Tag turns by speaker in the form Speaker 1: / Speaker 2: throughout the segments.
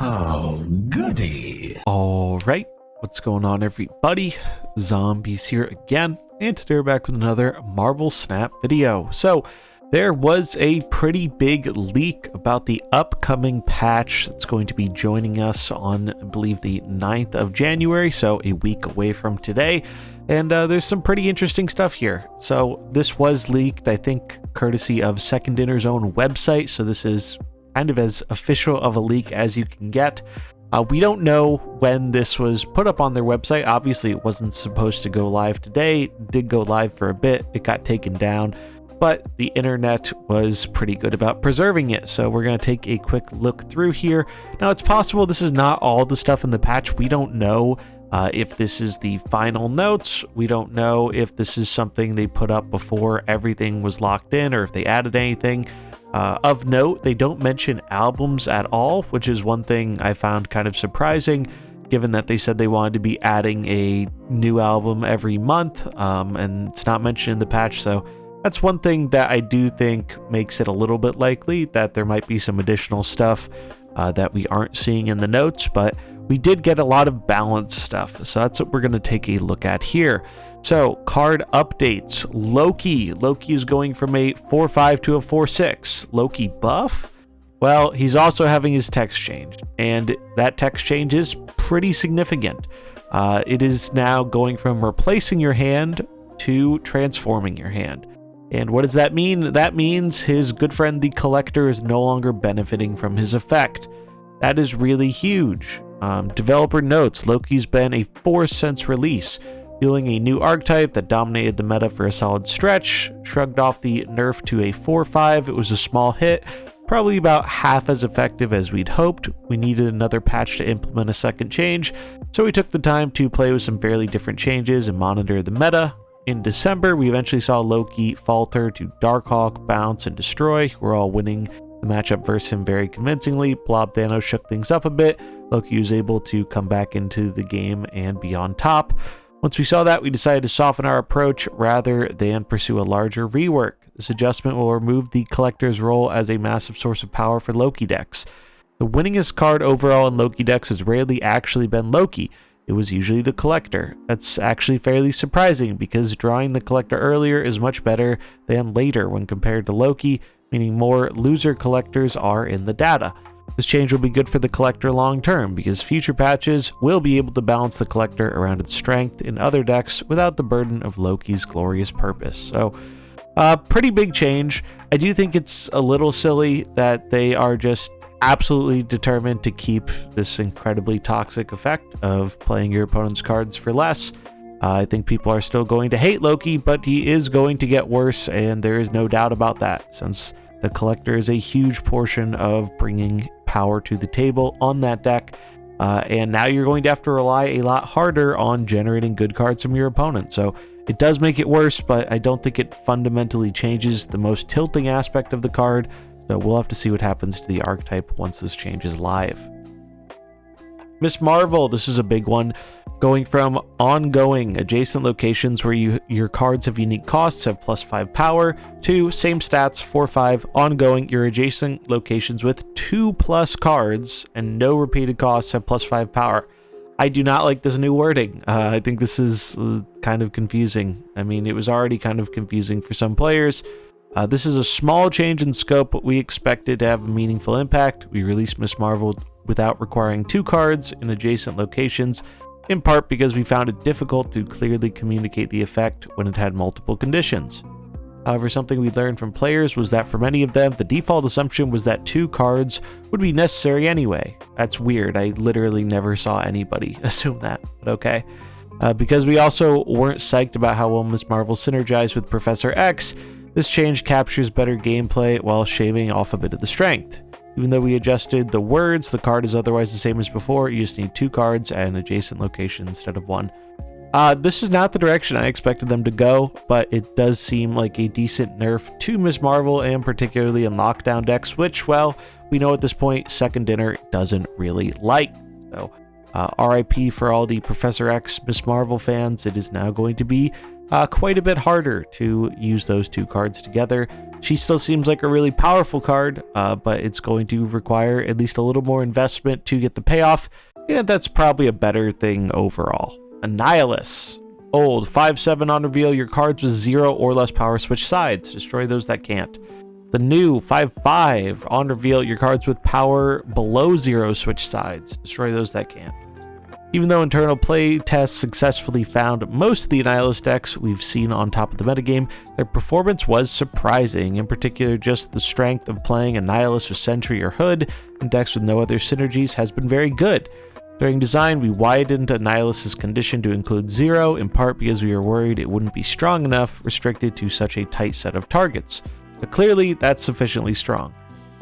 Speaker 1: Oh, goody.
Speaker 2: All right, what's going on, everybody? Zombies here again, and today we're back with another Marvel Snap video. So there was a pretty big leak about the upcoming patch that's going to be joining us on, I believe, the 9th of January, so a week away from today. And there's some pretty interesting stuff here. So this was leaked, I think, courtesy of Second Dinner's own website, so this is kind of as official of a leak as you can get. We don't know when this was put up on their website. Obviously, it wasn't supposed to go live today. It did go live for a bit. It got taken down, but the internet was pretty good about preserving it. So we're going to take a quick look through here. Now, it's possible this is not all the stuff in the patch. We don't know if this is the final notes. We don't know if this is something they put up before everything was locked in or if they added anything. Of note, they don't mention albums at all, which is one thing I found kind of surprising, given that they said they wanted to be adding a new album every month, and it's not mentioned in the patch. So that's one thing that I do think makes it a little bit likely that there might be some additional stuff that we aren't seeing in the notes, but we did get a lot of balanced stuff. So that's what we're going to take a look at here. So card updates. Loki is going from a 4-5 to a 4-6. Loki buff? Well, he's also having his text changed, and that text change is pretty significant. It is now going from replacing your hand to transforming your hand. And what does that mean? That means his good friend the Collector is no longer benefiting from his effect. That is really huge. Developer notes Loki's been a 4-cents release, fueling a new archetype that dominated the meta for a solid stretch. Shrugged off the nerf to a 4-5. It was a small hit, probably about half as effective as we'd hoped. We needed another patch to implement a second change, so we took the time to play with some fairly different changes and monitor the meta. In December, we eventually saw Loki falter to Darkhawk, Bounce, and Destroy. We're all winning the matchup versus him very convincingly. Blob Thanos shook things up a bit. Loki was able to come back into the game and be on top. Once we saw that, we decided to soften our approach rather than pursue a larger rework. This adjustment will remove the Collector's role as a massive source of power for Loki decks. The winningest card overall in Loki decks has rarely actually been Loki. It was usually the Collector. That's actually fairly surprising because drawing the Collector earlier is much better than later when compared to Loki, meaning more loser Collectors are in the data. This change will be good for the Collector long term because future patches will be able to balance the Collector around its strength in other decks without the burden of Loki's glorious purpose. So, pretty big change. I do think it's a little silly that they are just absolutely determined to keep this incredibly toxic effect of playing your opponent's cards for less. I think people are still going to hate Loki, but he is going to get worse, and there is no doubt about that, since the Collector is a huge portion of bringing power to the table on that deck, and now you're going to have to rely a lot harder on generating good cards from your opponent. So it does make it worse, but I don't think it fundamentally changes the most tilting aspect of the card. So we'll have to see what happens to the archetype once this change is live. Miss Marvel, this is a big one. Going from ongoing adjacent locations where your cards have unique costs have +5 power to same stats 4-5 ongoing your adjacent locations with 2+ cards and no repeated costs have +5 power. I do not like this new wording. I think this is kind of confusing. I mean, it was already kind of confusing for some players. This is a small change in scope, but we expected to have a meaningful impact. We released Miss Marvel without requiring 2 cards in adjacent locations, in part because we found it difficult to clearly communicate the effect when it had multiple conditions. However, something we learned from players was that for many of them, the default assumption was that 2 cards would be necessary anyway. That's weird. I literally never saw anybody assume that, but okay. Because we also weren't psyched about how well Miss Marvel synergized with Professor X, this change captures better gameplay while shaving off a bit of the strength. Even though we adjusted the words, the card is otherwise the same as before. You just need 2 cards and adjacent location instead of 1. This is not the direction I expected them to go, but it does seem like a decent nerf to Miss Marvel, and particularly in lockdown decks, which, well, we know at this point, Second Dinner doesn't really like. So, RIP for all the Professor X Miss Marvel fans. It is now going to be quite a bit harder to use those 2 cards together. She still seems like a really powerful card, but it's going to require at least a little more investment to get the payoff, and that's probably a better thing overall. Annihilus. Old, 5/7 on reveal, your cards with 0 or less power switch sides. Destroy those that can't. The new 5/5 on reveal, your cards with power below 0 switch sides. Destroy those that can't. Even though internal play tests successfully found most of the Annihilus decks we've seen on top of the metagame, their performance was surprising, in particular just the strength of playing Annihilus with Sentry or Hood in decks with no other synergies has been very good. During design, we widened Annihilus's condition to include 0, in part because we were worried it wouldn't be strong enough, restricted to such a tight set of targets. But clearly, that's sufficiently strong.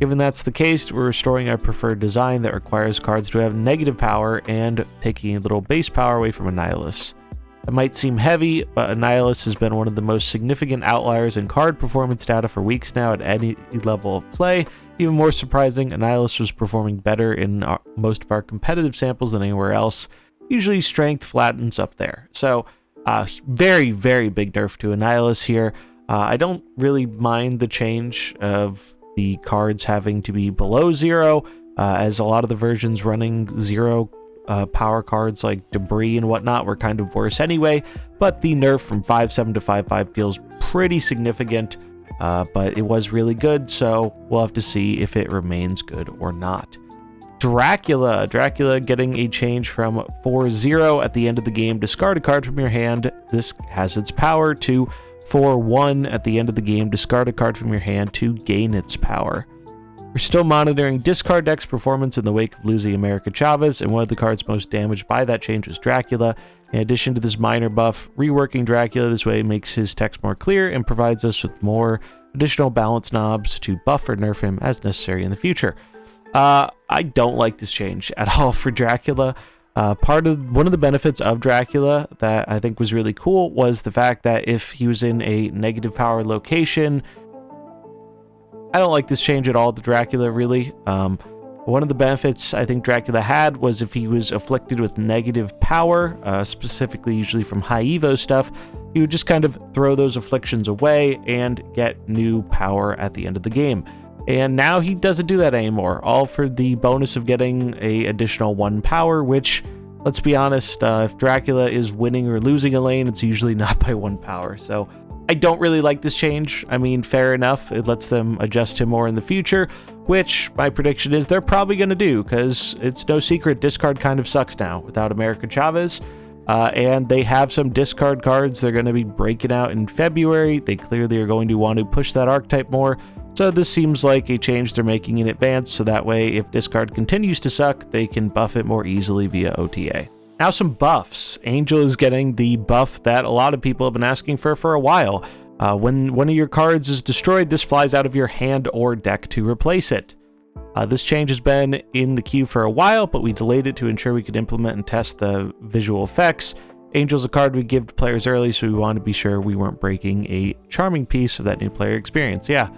Speaker 2: Given that's the case, we're restoring our preferred design that requires cards to have negative power and taking a little base power away from Annihilus. It might seem heavy, but Annihilus has been one of the most significant outliers in card performance data for weeks now at any level of play. Even more surprising, Annihilus was performing better in most of our competitive samples than anywhere else. Usually strength flattens up there. So very, very big nerf to Annihilus here. I don't really mind the change of the cards having to be below 0, as a lot of the versions running 0 power cards like Debris and whatnot were kind of worse anyway, but the nerf from 5/7 to 5/5 feels pretty significant, but it was really good, so we'll have to see if it remains good or not. Dracula getting a change from 4/0 at the end of the game, discard a card from your hand. This has its power, to 4/1 at the end of the game, discard a card from your hand to gain its power. We're still monitoring discard deck's performance in the wake of losing America Chavez, and one of the cards most damaged by that change was Dracula. In addition to this minor buff, reworking Dracula this way makes his text more clear and provides us with more additional balance knobs to buff or nerf him as necessary in the future. I don't like this change at all for Dracula. One of the benefits of Dracula that I think was really cool was the fact that if he was in a negative power location, I don't like this change at all to Dracula, really. One of the benefits I think Dracula had was if he was afflicted with negative power, specifically usually from high Evo stuff, he would just kind of throw those afflictions away and get new power at the end of the game. And now he doesn't do that anymore, all for the bonus of getting a additional 1 power, which, let's be honest, if Dracula is winning or losing a lane, it's usually not by 1 power. So I don't really like this change. I mean, fair enough, it lets them adjust him more in the future, which my prediction is they're probably going to do, because it's no secret discard kind of sucks now without America Chavez. And they have some discard cards they're going to be breaking out in February. They clearly are going to want to push that archetype more. So this seems like a change they're making in advance, so that way if discard continues to suck, they can buff it more easily via OTA. Now some buffs. Angel is getting the buff that a lot of people have been asking for a while. When one of your cards is destroyed, this flies out of your hand or deck to replace it. This change has been in the queue for a while, but we delayed it to ensure we could implement and test the visual effects. Angel's a card we give to players early, so we wanted to be sure we weren't breaking a charming piece of that new player experience. Yeah.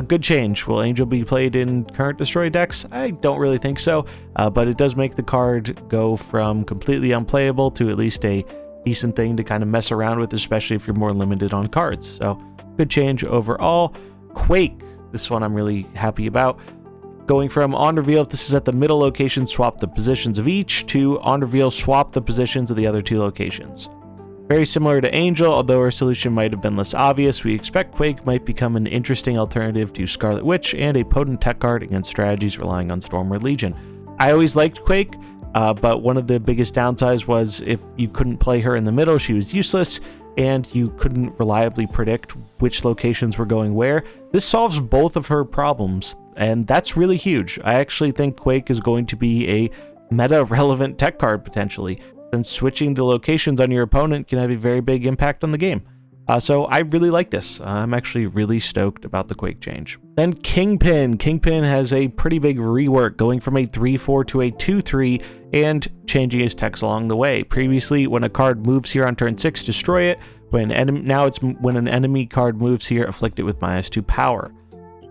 Speaker 2: Good change. Will Angel be played in current Destroy decks? I don't really think so, but it does make the card go from completely unplayable to at least a decent thing to kind of mess around with, especially if you're more limited on cards. So, good change overall. Quake. This one I'm really happy about. Going from on reveal, if this is at the middle location, swap the positions of each, to on reveal, swap the positions of the other 2 locations. Very similar to Angel, although our solution might have been less obvious, we expect Quake might become an interesting alternative to Scarlet Witch and a potent tech card against strategies relying on Stormward Legion. I always liked Quake, but one of the biggest downsides was if you couldn't play her in the middle, she was useless, and you couldn't reliably predict which locations were going where. This solves both of her problems, and that's really huge. I actually think Quake is going to be a meta-relevant tech card, potentially. And switching the locations on your opponent can have a very big impact on the game. So I really like this. I'm actually really stoked about the Quake change. Then Kingpin. Kingpin has a pretty big rework, going from a 3/4 to a 2/3 and changing his text along the way. Previously, when a card moves here on turn 6, destroy it. Now it's when an enemy card moves here, afflict it with -2 power.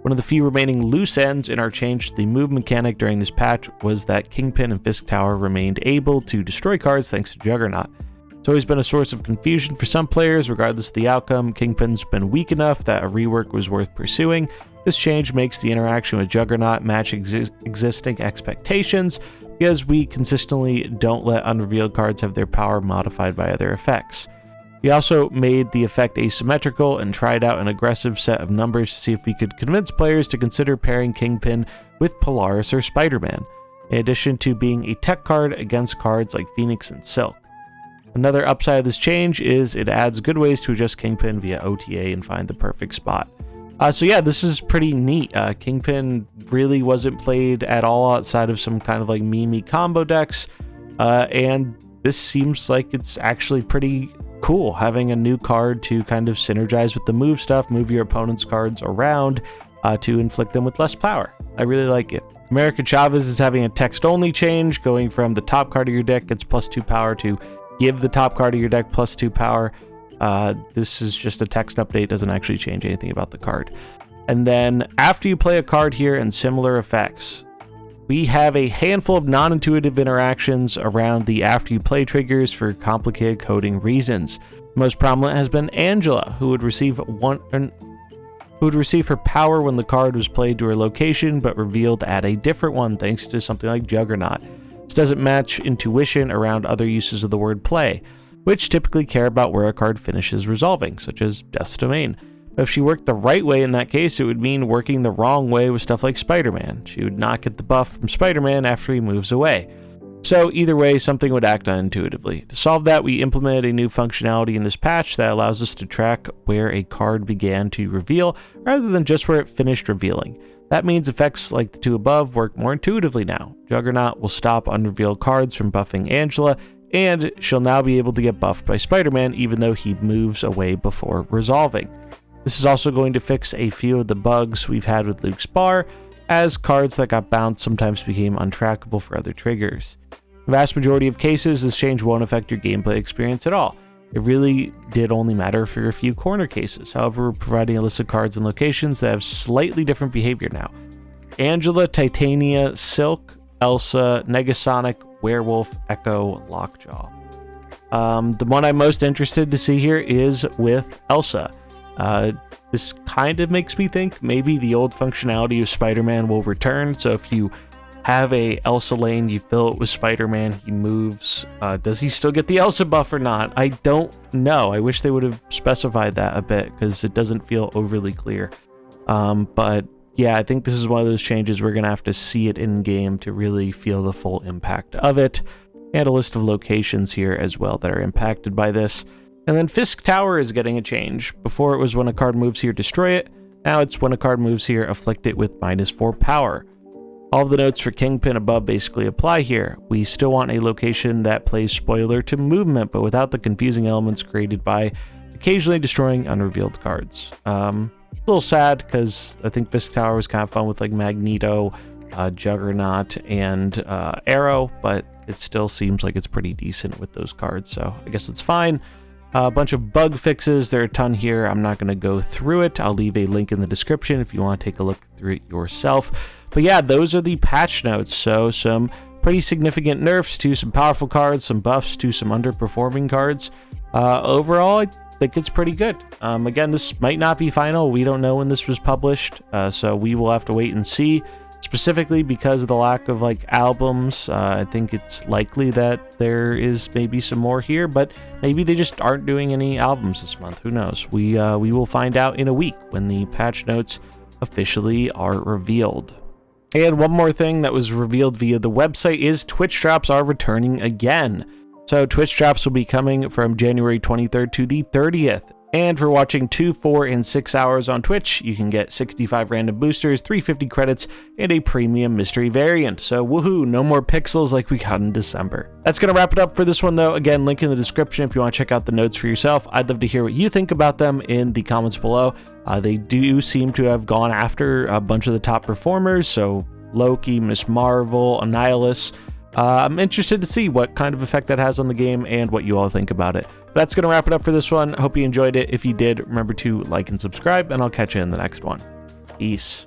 Speaker 2: One of the few remaining loose ends in our change to the move mechanic during this patch was that Kingpin and Fisk Tower remained able to destroy cards thanks to Juggernaut. It's always been a source of confusion for some players. Regardless of the outcome, Kingpin's been weak enough that a rework was worth pursuing. This change makes the interaction with Juggernaut match existing expectations, because we consistently don't let unrevealed cards have their power modified by other effects. We also made the effect asymmetrical and tried out an aggressive set of numbers to see if we could convince players to consider pairing Kingpin with Polaris or Spider-Man, in addition to being a tech card against cards like Phoenix and Silk. Another upside of this change is it adds good ways to adjust Kingpin via OTA and find the perfect spot. So yeah, this is pretty neat. Kingpin really wasn't played at all outside of some kind of like meme combo decks, and this seems like it's actually pretty cool, having a new card to kind of synergize with the move stuff, move your opponent's cards around to inflict them with less power. I really like it. America Chavez is having a text-only change, going from the top card of your deck gets +2 power to give the top card of your deck +2 power. This is just a text update, doesn't actually change anything about the card. And then after you play a card here and similar effects, we have a handful of non-intuitive interactions around the after you play triggers for complicated coding reasons. Most prominent has been Angela, who would receive her power when the card was played to her location but revealed at a different one thanks to something like Juggernaut. This doesn't match intuition around other uses of the word play, which typically care about where a card finishes resolving, such as Death's Domain. If she worked the right way in that case, it would mean working the wrong way with stuff like Spider-Man. She would not get the buff from Spider-Man after he moves away. So either way, something would act unintuitively. To solve that, we implemented a new functionality in this patch that allows us to track where a card began to reveal, rather than just where it finished revealing. That means effects like the two above work more intuitively now. Juggernaut will stop unrevealed cards from buffing Angela, and she'll now be able to get buffed by Spider-Man even though he moves away before resolving. This is also going to fix a few of the bugs we've had with Luke's Bar, as cards that got bounced sometimes became untrackable for other triggers. In the vast majority of cases, this change won't affect your gameplay experience at all. It really did only matter for a few corner cases. However, we're providing a list of cards and locations that have slightly different behavior now. Angela, Titania, Silk, Elsa, Negasonic, Werewolf, Echo, Lockjaw. The one I'm most interested to see here is with Elsa. This kind of makes me think maybe the old functionality of Spider-Man will return. So if you have a Elsa lane, you fill it with Spider-Man, he moves. Does he still get the Elsa buff or not? I don't know. I wish they would have specified that a bit because it doesn't feel overly clear. But yeah, I think this is one of those changes we're going to have to see it in game to really feel the full impact of it. And a list of locations here as well that are impacted by this. And then Fisk Tower is getting a change. Before it was when a card moves here, destroy it. Now it's when a card moves here, afflict it with -4 power. All of the notes for Kingpin above basically apply here. We still want a location that plays spoiler to movement, but without the confusing elements created by occasionally destroying unrevealed cards. A little sad because I think Fisk Tower was kind of fun with like Magneto, Juggernaut, and Arrow, but it still seems like it's pretty decent with those cards, so I guess it's fine. A bunch of bug fixes. There are a ton here. I'm not going to go through it. I'll leave a link in the description if you want to take a look through it yourself. But yeah, those are the patch notes. So some pretty significant nerfs to some powerful cards, some buffs to some underperforming cards. Overall, I think it's pretty good. Again, this might not be final. We don't know when this was published, so we will have to wait and see. Specifically because of the lack of like albums, I think it's likely that there is maybe some more here, but maybe they just aren't doing any albums this month. Who knows? We will find out in a week when the patch notes officially are revealed. And one more thing that was revealed via the website is Twitch drops are returning again. So Twitch drops will be coming from January 23rd to the 30th. And for watching 2, 4, and 6 hours on Twitch, you can get 65 random boosters, 350 credits, and a premium mystery variant. So woohoo, no more pixels like we got in December. That's going to wrap it up for this one though. Again, link in the description if you want to check out the notes for yourself. I'd love to hear what you think about them in the comments below. They do seem to have gone after a bunch of the top performers, so Loki, Miss Marvel, Annihilus. I'm interested to see what kind of effect that has on the game and what you all think about it. That's going to wrap it up for this one. Hope you enjoyed it. If you did, remember to like and subscribe, and I'll catch you in the next one. Peace.